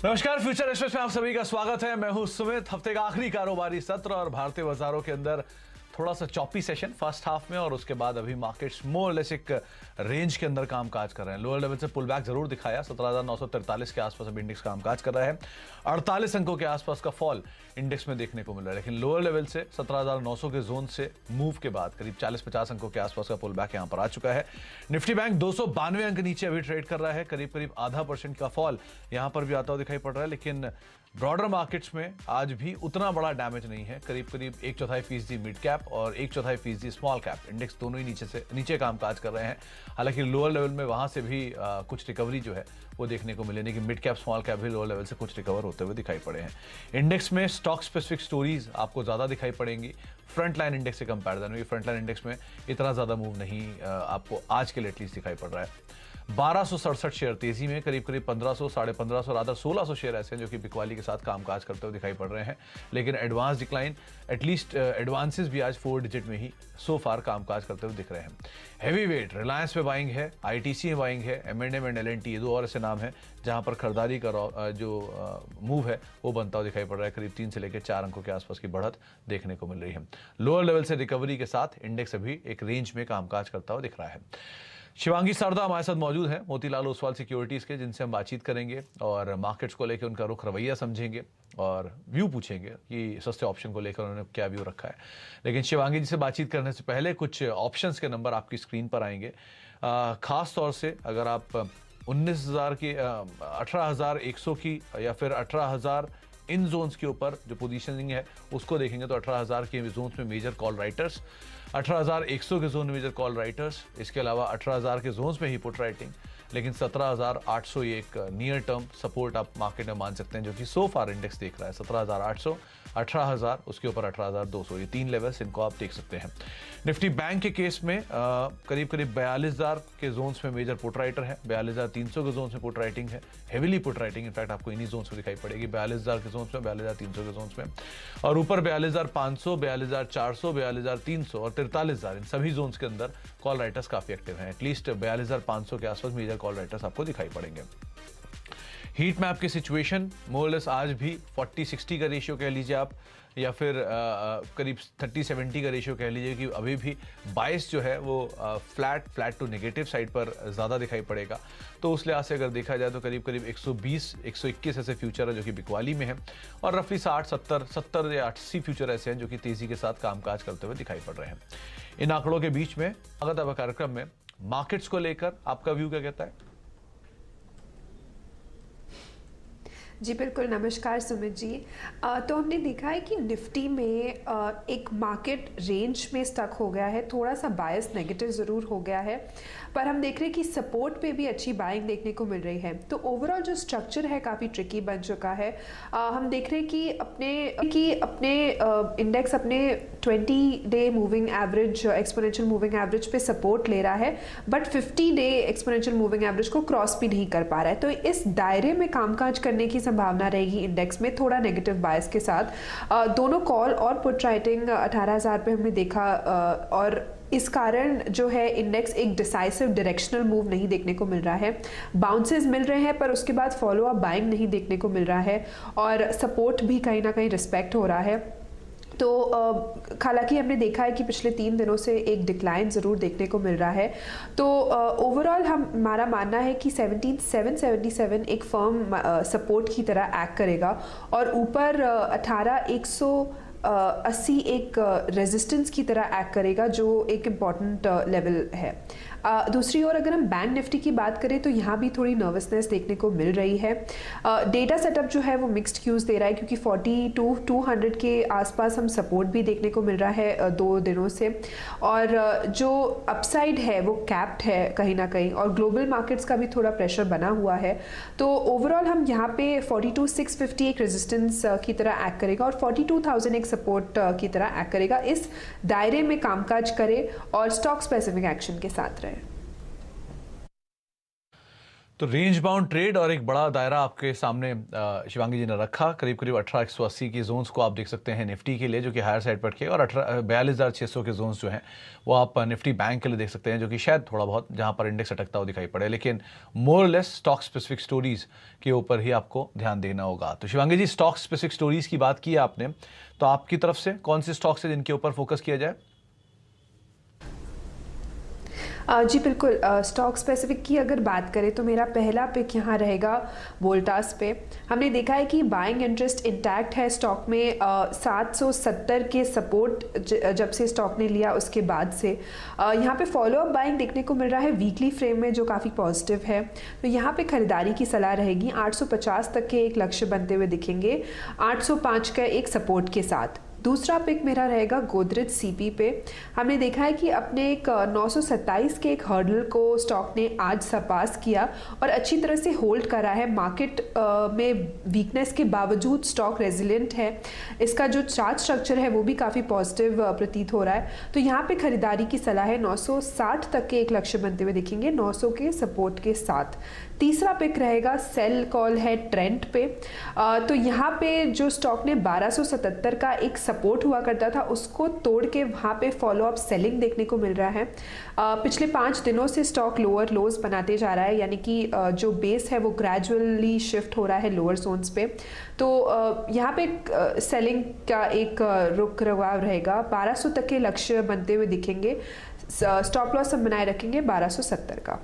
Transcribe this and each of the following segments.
नमस्कार, future express में आप सभी का स्वागत है। मैं हूं सुमित। हफ्ते का आखिरी कारोबारी सत्र और भारतीय बाजारों के अंदर थोड़ा सा चॉपी सेशन फर्स्ट हाफ में, और उसके बाद अभी मार्केट्स मोर लेस एक रेंज के अंदर कामकाज कर रहे हैं। लोअर लेवल से पुल बैक जरूर दिखाया, 17,943 के आसपास अभी इंडेक्स कामकाज कर रहा है। 48 अंकों के आसपास का फॉल इंडेक्स में देखने को मिल रहा है, लेकिन लोअर लेवल से 17,900 के जोन से मूव के बाद करीब 40-50 अंकों के आसपास का पुल बैक यहां पर आ चुका है। निफ्टी बैंक 292 अंक नीचे अभी ट्रेड कर रहा है, करीब करीब आधा % का फॉल यहां पर भी आता हुआ दिखाई पड़ रहा है। लेकिन ब्रॉडर मार्केट्स में आज भी उतना बड़ा डैमेज नहीं है, करीब करीब 1/4% मिड कैप और 1/4% स्मॉल कैप इंडेक्स दोनों ही नीचे कामकाज कर रहे हैं। हालांकि लोअर लेवल में वहां से भी कुछ रिकवरी जो है वो देखने को मिले, कि मिड कैप स्मॉल कैप भी लोअर लेवल से कुछ रिकवर होते हुए दिखाई पड़े हैं। इंडेक्स में स्टॉक स्पेसिफिक स्टोरीज आपको ज्यादा दिखाई पड़ेंगी फ्रंट लाइन इंडेक्स से कंपैरिजन में। फ्रंट लाइन इंडेक्स में इतना ज्यादा मूव नहीं आपको आज के लिए एटलीस्ट दिखाई पड़ रहा है। 1267 शेयर तेजी में, करीब करीब 1500, 1550, रादर 1600 शेयर ऐसे हैं जो कि बिकवाली के साथ कामकाज करते हुए दिखाई पड़ रहे हैं। लेकिन एडवांस डिक्लाइन, एटलीस्ट एडवांसेस भी आज 4 डिजिट में ही सो फार कामकाज करते हुए दिख रहे हैं। हैवी वेट रिलायंस में बाइंग है, आईटीसी में बाइंग है, M&M एंड L&T, ये दो और ऐसे नाम हैं जहां पर खरीदारी का जो मूव है वो बनता हुआ दिखाई पड़ रहा है। करीब 3 से लेकर 4 अंकों के आसपास की बढ़त देखने को मिल रही है। लोअर लेवल से रिकवरी के साथ इंडेक्स अभी एक रेंज में कामकाज करता हुआ दिख रहा है। शिवांगी सरदा हमारे साथ मौजूद है, मोतीलाल ओसवाल सिक्योरिटीज के, जिनसे हम बातचीत करेंगे और मार्केट्स को लेकर उनका रुख रवैया समझेंगे और व्यू पूछेंगे कि सस्ते ऑप्शन को लेकर उन्होंने क्या व्यू रखा है। लेकिन शिवांगी जी से बातचीत करने से पहले कुछ ऑप्शंस के नंबर आपकी स्क्रीन पर आएंगे। खास तौर से अगर आप 19,000 की, 18,100 की या फिर 18,000 इन जोन्स के ऊपर जो पोजीशनिंग है उसको देखेंगे तो 18,000 के जोन्स में मेजर कॉल राइटर्स, 18,100 के जोन में मेजर कॉल राइटर्स, इसके अलावा 18,000 के जोन्स में ही पुट राइटिंग, लेकिन 17,800 एक नियर टर्म सपोर्ट आप मार्केट में मान सकते हैं, जो कि सो फार इंडेक्स देख रहा है। 17,800, 18,000, उसके ऊपर 18,200, ये 3 लेवल्स इनको आप देख सकते हैं। निफ्टी बैंक के केस में करीब करीब 42,000 के जोन्स में मेजर पुट राइटर है, 42,300 के जोन्स में पुट राइटिंग है, हेवीली पुट राइटिंग इनफैक्ट आपको इन्हीं जोन्स में दिखाई पड़ेगी, 42,000 के जोन्स में, 42,300 के जोन्स में, और ऊपर 42,500, 42,400, 42,300 और 43,000, इन सभी जोन्स के अंदर कॉल राइटर्स काफी एक्टिव हैं। एटलीस्ट 42,500 के आसपास मेजर कॉल राइटर्स आपको दिखाई पड़ेंगे। हीट मैप की सिचुएशन मोरलेस आज भी 40-60 का रेशियो कह लीजिए आप, या फिर करीब 30-70 का रेशियो कह लीजिए, कि अभी भी बाइस जो है वो फ्लैट टू नेगेटिव साइड पर ज़्यादा दिखाई पड़ेगा। तो उस लिहाज से अगर देखा जाए तो करीब करीब 120-121 ऐसे फ्यूचर है जो कि बिकवाली में है, और रफली 60-70 या 80 फ्यूचर ऐसे हैं जो कि तेज़ी के साथ कामकाज करते हुए दिखाई पड़ रहे हैं। इन आंकड़ों के बीच में स्वागत है कार्यक्रम में। मार्केट्स को लेकर आपका व्यू क्या कहता है? जी बिल्कुल, नमस्कार सुमित जी। तो हमने देखा है कि निफ्टी में एक मार्केट रेंज में स्टक हो गया है, थोड़ा सा बायस नेगेटिव ज़रूर हो गया है, पर हम देख रहे हैं कि सपोर्ट पे भी अच्छी बाइंग देखने को मिल रही है। तो ओवरऑल जो स्ट्रक्चर है काफ़ी ट्रिकी बन चुका है। हम देख रहे हैं कि अपने इंडेक्स अपने 20 day moving average, exponential moving average पे सपोर्ट ले रहा है, but 50 day exponential moving average को क्रॉस भी नहीं कर पा रहा है। तो इस दायरे में कामकाज करने की संभावना रहेगी इंडेक्स में, थोड़ा नेगेटिव बायस के साथ। दोनों कॉल और पुट राइटिंग 18,000 पे हमने देखा, और इस कारण जो है इंडेक्स एक डिसाइसिव डायरेक्शनल मूव नहीं देखने को मिल रहा है। बाउंसेस मिल रहे हैं पर उसके बाद फॉलो अप बाइंग नहीं देखने को मिल रहा है, और सपोर्ट भी कहीं ना कहीं रिस्पेक्ट हो रहा है। तो हालांकि हमने देखा है कि पिछले 3 दिनों से एक डिक्लाइन ज़रूर देखने को मिल रहा है। तो ओवरऑल हमारा मानना है कि 17,777 एक फर्म सपोर्ट की तरह एक्ट करेगा, और ऊपर 18,180 एक रेजिस्टेंस की तरह एक्ट करेगा, जो एक इम्पॉर्टेंट लेवल है। दूसरी ओर अगर हम बैंक निफ्टी की बात करें तो यहाँ भी थोड़ी नर्वसनेस देखने को मिल रही है। डेटा सेटअप जो है वो मिक्स्ड क्यूज दे रहा है, क्योंकि 42,200 के आसपास हम सपोर्ट भी देखने को मिल रहा है 2 दिनों से, और जो अपसाइड है वो कैप्ड है कहीं ना कहीं, और ग्लोबल मार्केट्स का भी थोड़ा प्रेशर बना हुआ है। तो ओवरऑल हम यहाँ पे 42,650 एक रेजिस्टेंस की तरह एक्ट करेगा, और 42,000 एक सपोर्ट की तरह एक्ट करेगा। इस दायरे में कामकाज करे और स्टॉक स्पेसिफिक एक्शन के साथ रहे। तो रेंज बाउंड ट्रेड और एक बड़ा दायरा आपके सामने शिवांगी जी ने रखा। करीब करीब 18,180 की जोन्स को आप देख सकते हैं निफ्टी के लिए, जो कि हायर साइड पर के, और 42,600 के जोन्स जो हैं वो आप निफ्टी बैंक के लिए देख सकते हैं, जो कि शायद थोड़ा बहुत जहां पर इंडेक्स अटकता हुआ दिखाई पड़े, लेकिन more less stock specific stories के ऊपर ही आपको ध्यान देना होगा। तो शिवांगी जी, स्टॉक स्पेसिफिक स्टोरीज की बात की आपने, तो आपकी तरफ से कौन से स्टॉक्स है जिनके ऊपर फोकस किया जाए? जी बिल्कुल, स्टॉक स्पेसिफिक की अगर बात करें तो मेरा पहला पिक यहाँ रहेगा वोल्टास पे। हमने देखा है कि बाइंग इंटरेस्ट इंटैक्ट है स्टॉक में। 770 के सपोर्ट जब से स्टॉक ने लिया उसके बाद से यहाँ पे फॉलो अप बाइंग देखने को मिल रहा है वीकली फ्रेम में, जो काफ़ी पॉजिटिव है। तो यहाँ पे खरीदारी की सलाह रहेगी। 850 तक के एक लक्ष्य बनते हुए दिखेंगे, 805 का एक सपोर्ट के साथ। दूसरा पिक मेरा रहेगा गोदरेज सीपी पे। हमने देखा है कि अपने एक 927 के एक हर्डल को स्टॉक ने आज सरपास किया और अच्छी तरह से होल्ड करा है। मार्केट में वीकनेस के बावजूद स्टॉक रेजिलिएंट है। इसका जो चार्ट स्ट्रक्चर है वो भी काफ़ी पॉजिटिव प्रतीत हो रहा है। तो यहाँ पे खरीदारी की सलाह है। 960 तक के एक लक्ष्य बनते हुए दिखेंगे, 900 के सपोर्ट के साथ। तीसरा पिक रहेगा सेल कॉल है ट्रेंड पे। तो यहाँ पे जो स्टॉक ने 1277 का एक सपोर्ट हुआ करता था उसको तोड़ के वहाँ पे फॉलो अप सेलिंग देखने को मिल रहा है। पिछले 5 दिनों से स्टॉक लोअर लोज बनाते जा रहा है, यानी कि जो बेस है वो ग्रेजुअली शिफ्ट हो रहा है लोअर जोन्स पे। तो यहाँ पे सेलिंग का एक रुख रवाव रहेगा। 1200 तक के लक्ष्य बनते हुए दिखेंगे। स्टॉप लॉस हम बनाए रखेंगे 1270 का।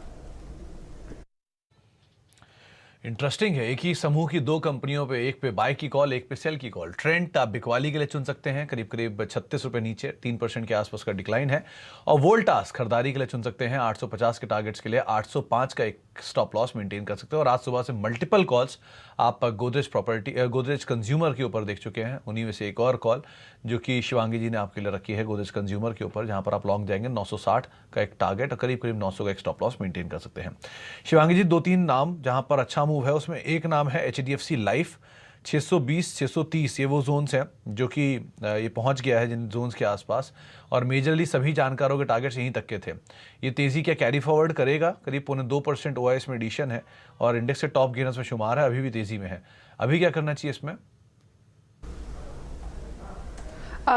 इंटरेस्टिंग है, एक ही समूह की दो कंपनियों पे, एक पे बाय की कॉल, एक पे सेल की कॉल। ट्रेंट आप बिकवाली के लिए चुन सकते हैं, करीब करीब 36 रुपए नीचे, 3% के आसपास का डिक्लाइन है। और वोल्टास खरीदारी के लिए चुन सकते हैं, 850 के टारगेट्स के लिए 805 का एक स्टॉप लॉस मेंटेन कर सकते हैं। और आज सुबह से मल्टीपल कॉल्स आप गोदरेज कंज्यूमर के ऊपर देख चुके हैं। उन्हीं में से एक और कॉल जो कि शिवांगी जी ने आपके लिए रखी है गोदरेज कंज्यूमर के ऊपर, जहां पर आप लॉन्ग जाएंगे 960 का एक टारगेट और करीब करीब 900 का एक स्टॉप लॉस मेंटेन कर सकते हैं। शिवांगी जी, 2-3 नाम जहां पर अच्छा मूव है, उसमें एक नाम है HDFC लाइफ। 620-630 ये वो जोन्स हैं जो कि ये पहुंच गया है जिन जोन्स के आसपास, और मेजरली सभी जानकारों के टारगेट्स यहीं तक के थे। ये तेजी क्या कैरी फॉरवर्ड करेगा? करीब 2.25% OIS में एडिशन है और इंडेक्स के टॉप गेनर्स में शुमार है, अभी भी तेजी में है। अभी क्या करना चाहिए इसमें?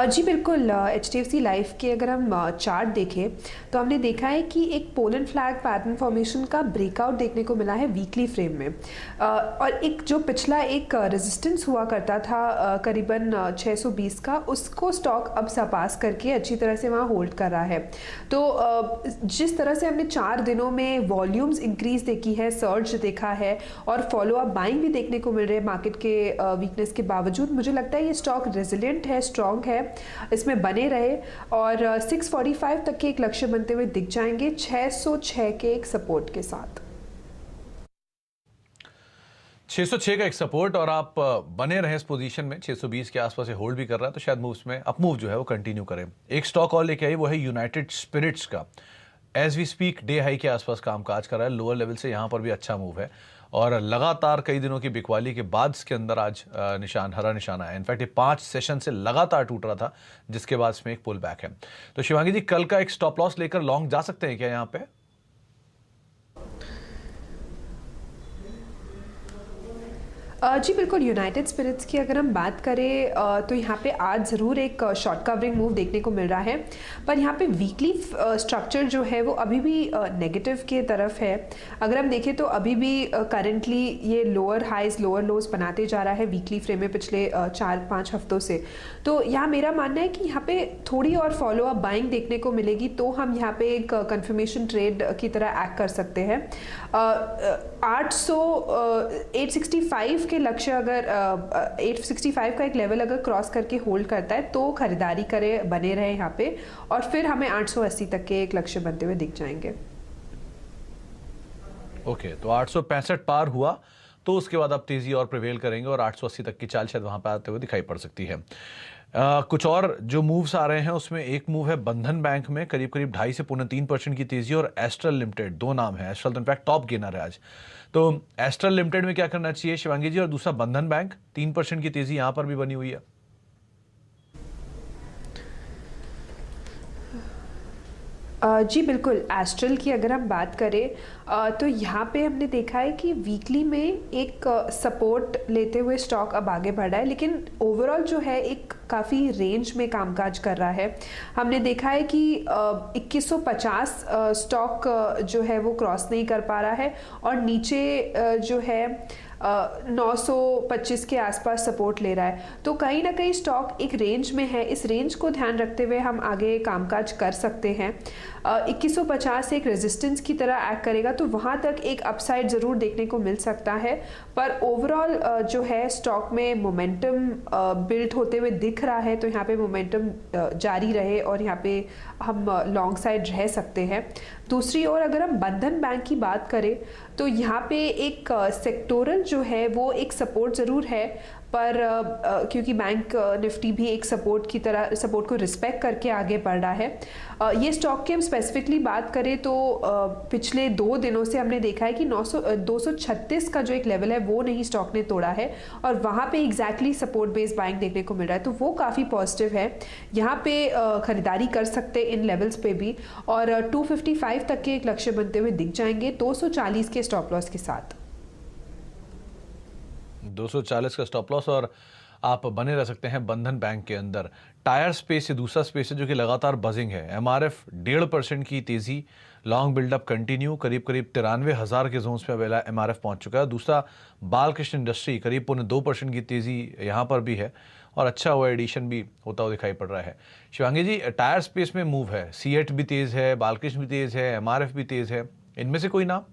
जी बिल्कुल, HDFC लाइफ के अगर हम चार्ट देखें तो हमने देखा है कि एक पोलन फ्लैग पैटर्न फॉर्मेशन का ब्रेकआउट देखने को मिला है वीकली फ्रेम में। और एक जो पिछला एक रेजिस्टेंस हुआ करता था करीबन 620 का, उसको स्टॉक अब सरपास करके अच्छी तरह से वहाँ होल्ड कर रहा है। तो जिस तरह से हमने 4 दिनों में वॉल्यूम्स इंक्रीज देखी है, सर्ज देखा है और फॉलो अप बाइंग भी देखने को मिल रहे हैं मार्केट के वीकनेस के बावजूद, मुझे लगता है ये स्टॉक रेजिलिएंट है, स्ट्रॉन्ग है, इसमें बने रहे। और 645 तक के एक लक्ष्य बनते हुए दिख जाएंगे, 606 के एक सपोर्ट के साथ। 606 का एक सपोर्ट और आप बने रहे इस पोजीशन में। 620 के आसपास से होल्ड भी कर रहा है, तो शायद मूव्स में अपमूव जो है वो कंटिन्यू करें। एक स्टॉक और लेके आई, वो है यूनाइटेड स्पिरिट्स का। As we speak day high के आसपास कामकाज कर रहा है, लोअर लेवल से यहाँ पर भी अच्छा मूव है और लगातार कई दिनों की बिकवाली के बाद इसके अंदर आज हरा निशान आया। इनफैक्ट ये 5 सेशन से लगातार टूट रहा था, जिसके बाद इसमें एक पुल बैक है। तो शिवांगी जी, कल का एक स्टॉप लॉस लेकर लॉन्ग जा सकते हैं क्या यहाँ पे? जी बिल्कुल, यूनाइटेड स्पिरिट्स की अगर हम बात करें तो यहाँ पे आज ज़रूर एक शॉर्ट कवरिंग मूव देखने को मिल रहा है, पर यहाँ पे वीकली स्ट्रक्चर जो है वो अभी भी नेगेटिव के तरफ है। अगर हम देखें तो अभी भी करंटली ये लोअर हाइज लोअर लोज बनाते जा रहा है वीकली फ्रेम में पिछले 4-5 हफ्तों से। तो यहाँ मेरा मानना है कि यहाँ पे थोड़ी और फॉलो अप बाइंग देखने को मिलेगी तो हम यहाँ पे एक कंफर्मेशन ट्रेड की तरह एक्ट कर सकते हैं। 865 के लक्ष्य अगर 865 का एक लेवल अगर क्रॉस करके होल्ड करता है तो खरीदारी करे, बने रहे यहाँ पे, और फिर हमें 880 तक के एक लक्ष्य बनते हुए दिख जाएंगे। ओके, तो 865 पार हुआ तो उसके बाद आप तेजी और प्रिवेल करेंगे और 880 तक की चाल शायद वहां पर आते हुए दिखाई पड़ सकती है। कुछ और जो मूव्स आ रहे हैं उसमें एक मूव है बंधन बैंक में, करीब करीब 2.5 से 3.25% की तेजी, और एस्ट्रल लिमिटेड, दो नाम है। एस्ट्रल तो इनफैक्ट टॉप गेनर है आज। तो एस्ट्रल लिमिटेड में क्या करना चाहिए शिवांगी जी? और दूसरा बंधन बैंक, 3% की तेजी यहां पर भी बनी हुई है। जी बिल्कुल, एस्ट्रल की अगर हम बात करें तो यहाँ पे हमने देखा है कि वीकली में एक सपोर्ट लेते हुए स्टॉक अब आगे बढ़ रहा है, लेकिन ओवरऑल जो है एक काफ़ी रेंज में कामकाज कर रहा है। हमने देखा है कि 2150 स्टॉक जो है वो क्रॉस नहीं कर पा रहा है और नीचे जो है 925 के आसपास सपोर्ट ले रहा है। तो कहीं ना कहीं स्टॉक एक रेंज में है, इस रेंज को ध्यान रखते हुए हम आगे कामकाज कर सकते हैं। 2150 एक रेजिस्टेंस की तरह एक्ट करेगा तो वहाँ तक एक अपसाइड ज़रूर देखने को मिल सकता है, पर ओवरऑल जो है स्टॉक में मोमेंटम बिल्ड होते हुए दिख रहा है, तो यहाँ पे मोमेंटम जारी रहे और यहाँ पे हम लॉन्ग साइड रह सकते हैं। दूसरी ओर अगर हम बंधन बैंक की बात करें तो यहाँ पे एक सेक्टोरल जो है वो एक सपोर्ट ज़रूर है, पर क्योंकि बैंक निफ्टी भी एक सपोर्ट की तरह सपोर्ट को रिस्पेक्ट करके आगे बढ़ रहा है। ये स्टॉक की हम स्पेसिफिकली बात करें तो पिछले 2 दिनों से हमने देखा है कि 236 का जो एक लेवल है वो नहीं स्टॉक ने तोड़ा है और वहाँ पे एग्जैक्टली सपोर्ट बेस्ड बाइंग देखने को मिल रहा है, तो वो काफ़ी पॉजिटिव है। यहाँ पे खरीदारी कर सकते इन लेवल्स पे भी और 255 तक के एक लक्ष्य बनते हुए दिख जाएंगे 240 के स्टॉप लॉस के साथ। 240 का स्टॉप लॉस और आप बने रह सकते हैं बंधन बैंक के अंदर। टायर स्पेस से दूसरा स्पेस है जो कि लगातार बजिंग है। एमआरएफ 1.5% की तेजी, लॉन्ग बिल्डअप कंटिन्यू, करीब 93,000 के जोन्स पे अब एमआरएफ पहुंच चुका है। दूसरा बालकृष्ण इंडस्ट्री करीब 2% की तेजी यहाँ पर भी है और अच्छा हुआ एडिशन भी होता हुआ दिखाई पड़ रहा है। शिवांगी जी, टायर स्पेस में मूव है, सीएट भी तेज है, बालकृष्ण भी तेज है, एमआरएफ भी तेज है, इनमें से कोई नाम?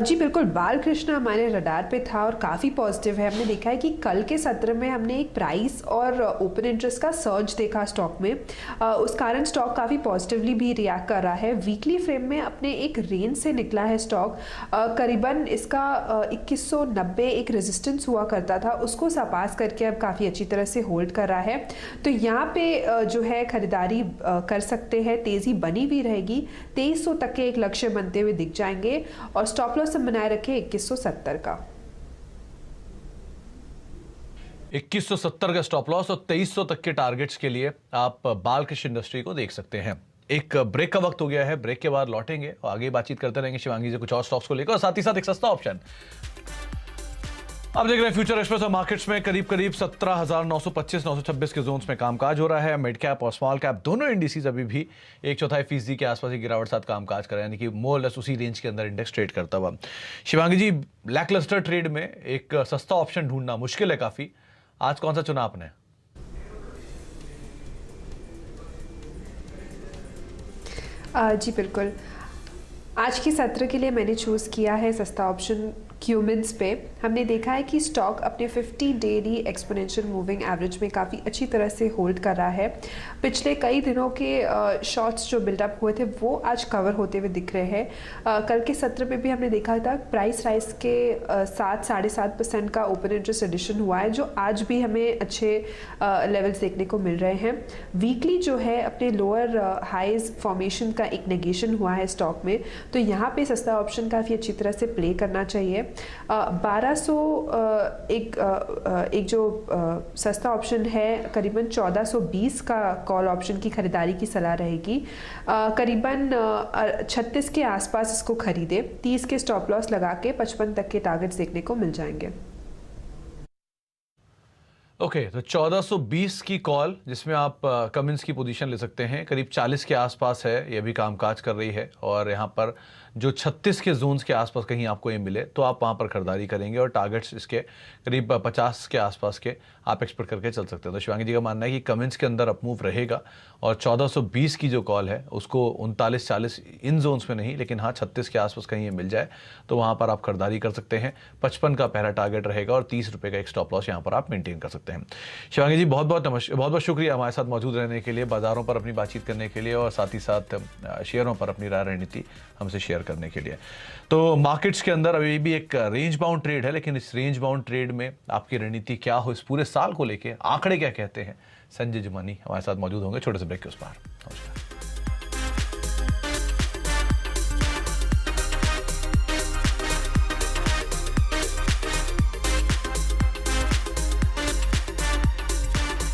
जी बिल्कुल, बालकृष्ण हमारे रडार पे था और काफ़ी पॉजिटिव है। हमने देखा है कि कल के सत्र में हमने एक प्राइस और ओपन इंटरेस्ट का सर्ज देखा स्टॉक में, उस कारण स्टॉक काफ़ी पॉजिटिवली भी रिएक्ट कर रहा है। वीकली फ्रेम में अपने एक रेंज से निकला है स्टॉक, करीबन इसका 2190 एक रेजिस्टेंस हुआ करता था, उसको सरपास करके अब काफ़ी अच्छी तरह से होल्ड कर रहा है। तो यहाँ पे जो है खरीदारी कर सकते हैं, तेज़ी बनी भी रहेगी, 2300 तक के एक लक्ष्य बनते हुए दिख जाएंगे और स्टॉप लॉस हम बनाए रखे 2170 का। 2170 का स्टॉप लॉस और 2300 तक के टारगेट्स के लिए आप बालकृष्ण इंडस्ट्री को देख सकते हैं। एक ब्रेक का वक्त हो गया है, ब्रेक के बाद लौटेंगे और आगे बातचीत करते रहेंगे शिवांगी से कुछ और स्टॉक्स को लेकर और साथ ही साथ एक सस्ता ऑप्शन। आप देख रहे हैं फ्यूचर एक्सप्रेस मार्केट्स में करीब 17,925-926 के जोन्स में कामकाज हो रहा है। मिड कैप और स्मॉल कैप दोनों इंडिसेस अभी भी 1/4% के आसपास की गिरावट साथ कामकाज कर रहे हैं, यानी कि मोर लेस उसी रेंज के अंदर इंडेक्स ट्रेड करता हुआ। शिवांगी जी, ब्लैक लस्टर ट्रेड में एक सस्ता ऑप्शन ढूंढना मुश्किल है काफी, आज कौन सा चुना आपने? जी बिल्कुल, आज के सत्र के लिए मैंने चूज़ किया है सस्ता ऑप्शन क्यूमिन्स पे। हमने देखा है कि स्टॉक अपने 50 डेली एक्सपोनेंशियल मूविंग एवरेज में काफ़ी अच्छी तरह से होल्ड कर रहा है। पिछले कई दिनों के शॉर्ट्स जो बिल्डअप हुए थे वो आज कवर होते हुए दिख रहे हैं। कल के सत्र में भी हमने देखा था प्राइस राइज के 7-7.5% का ओपन इंटरेस्ट एडिशन हुआ है, जो आज भी हमें अच्छे लेवल्स देखने को मिल रहे हैं। वीकली जो है अपने लोअर हाइज फॉर्मेशन का एक नेगेशन हुआ है स्टॉक में, तो यहाँ पे सस्ता ऑप्शन काफ़ी अच्छी तरह से प्ले करना चाहिए। 1200 एक जो सस्ता ऑप्शन है करीबन 1420 का कॉल ऑप्शन की खरीदारी की सलाह रहेगी। करीबन 36 के आसपास इसको खरीदे, 30 के स्टॉप लॉस लगा के 55 तक के टारगेट्स देखने को मिल जाएंगे। ओके, तो 1420 की कॉल जिसमें आप कमिंस की पोजीशन ले सकते हैं, करीब 40 के आसपास है, ये भी कामकाज कर रही है और यहाँ पर जो 36 के जोन्स के आसपास कहीं आपको ये मिले तो आप वहाँ पर खरीदारी करेंगे और टारगेट्स इसके करीब 50 के आसपास के आप एक्सपेक्ट करके चल सकते हैं। तो शिवांगी जी का मानना है कि कमिंस के अंदर अपमूव रहेगा और 1420 की जो कॉल है उसको 39-40 इन जोन्स में नहीं, लेकिन हाँ 36 के आसपास कहीं ये मिल जाए तो वहाँ पर आप खरीदारी कर सकते हैं। 55 का पहला टारगेट रहेगा और 30 रुपये का एक स्टॉप लॉस यहाँ पर आप मेंटेन कर सकते हैं। शिवांगी जी, बहुत बहुत शुक्रिया हमारे साथ मौजूद रहने के लिए, बाजारों पर अपनी बातचीत करने के लिए और साथ ही साथ शेयरों पर अपनी राय रणनीति हमसे शेयर करने के लिए। तो मार्केट्स के अंदर अभी भी एक रेंज बाउंड ट्रेड है, लेकिन इस रेंज बाउंड ट्रेड में आपकी रणनीति क्या हो, इस पूरे साल को लेके आंकड़े क्या कहते हैं, संजय जुमानी हमारे साथ मौजूद होंगे छोटे से ब्रेक के उस पार। नमस्कार।